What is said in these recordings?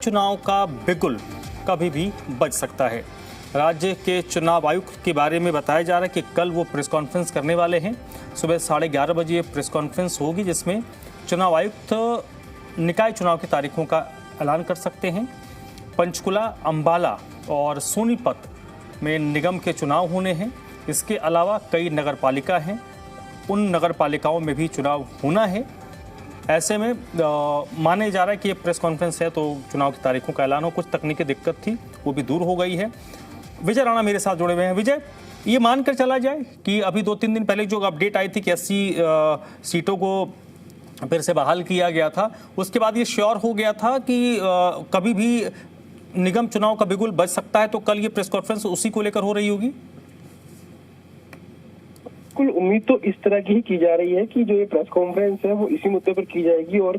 चुनाव का बिगुल कभी भी बज सकता है। राज्य के चुनाव आयुक्त के बारे में बताया जा रहा है कि कल वो प्रेस कॉन्फ्रेंस करने वाले हैं। सुबह 11:30 बजे प्रेस कॉन्फ्रेंस होगी जिसमें चुनाव आयुक्त निकाय चुनाव की तारीखों का ऐलान कर सकते हैं। पंचकुला, अंबाला और सोनीपत में निगम के चुनाव होने हैं। इसके अलावा कई नगरपालिका हैं, उन नगरपालिकाओं में भी चुनाव होना है। ऐसे में माने जा रहा है कि ये प्रेस कॉन्फ्रेंस है तो चुनाव की तारीखों का ऐलान हो। कुछ तकनीकी दिक्कत थी, वो भी दूर हो गई है। विजय राणा मेरे साथ जुड़े हुए हैं। विजय, ये मानकर चला जाए कि अभी 2-3 दिन पहले जो अपडेट आई थी कि 80 सीटों को फिर से बहाल किया गया था, उसके बाद ये श्योर हो गया था कि कभी भी निगम चुनाव का बिगुल बज सकता है, तो कल ये प्रेस कॉन्फ्रेंस उसी को लेकर हो रही होगी? बिल्कुल, उम्मीद तो इस तरह की ही की जा रही है कि जो ये प्रेस कॉन्फ्रेंस है वो इसी मुद्दे पर की जाएगी और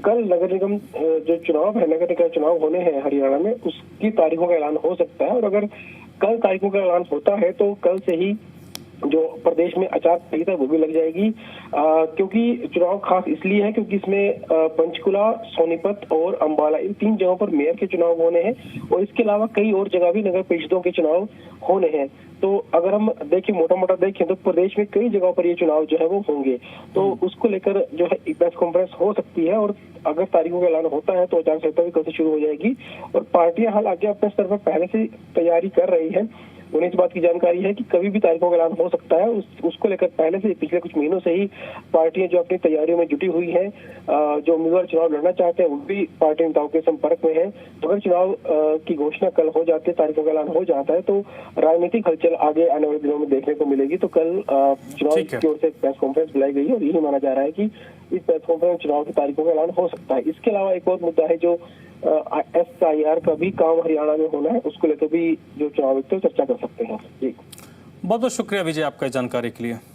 कल नगर निगम जो चुनाव है, नगर निगम चुनाव होने हैं हरियाणा में, उसकी तारीखों का ऐलान हो सकता है। और अगर कल तारीखों का ऐलान होता है तो कल से ही जो प्रदेश में आचार संहिता वो भी लग जाएगी, क्योंकि चुनाव खास इसलिए है क्योंकि इसमें पंचकुला, सोनीपत और अंबाला, इन 3 जगहों पर मेयर के चुनाव होने हैं और इसके अलावा कई और जगह भी नगर परिषदों के चुनाव होने हैं। तो अगर हम देखें, मोटा मोटा देखें तो प्रदेश में कई जगहों पर ये चुनाव जो है वो होंगे, तो उसको लेकर जो है प्रेस कॉन्फ्रेंस हो सकती है। और अगर तारीखों का ऐलान होता है तो आचार संहिता भी कल से शुरू हो जाएगी और पार्टियां हालांकि अपने स्तर पर पहले से तैयारी कर रही है। उन्हें इस बात की जानकारी है कि कभी भी तारीखों का ऐलान हो सकता है। उसको लेकर पहले से पिछले कुछ महीनों से ही पार्टियां जो अपनी तैयारियों में जुटी हुई हैं, जो उम्मीदवार चुनाव लड़ना चाहते हैं वो भी पार्टी नेताओं के संपर्क में है। तो अगर चुनाव की घोषणा कल हो जाती है, तारीखों का ऐलान हो जाता है, तो राजनीतिक हलचल आगे आने वाले दिनों में देखने को मिलेगी। तो कल चुनाव की ओर से प्रेस कॉन्फ्रेंस बुलाई गई है और यही माना जा रहा है कि इस प्रेस कॉन्फ्रेंस चुनाव की तारीखों का ऐलान हो सकता है। इसके अलावा एक और मुद्दा है जो SIR का भी काम हरियाणा में होना है, उसको लेकर भी जो चुनाव आयुक्त चर्चा कर सकते हैं। जी, बहुत बहुत शुक्रिया विजय आपका जानकारी के लिए।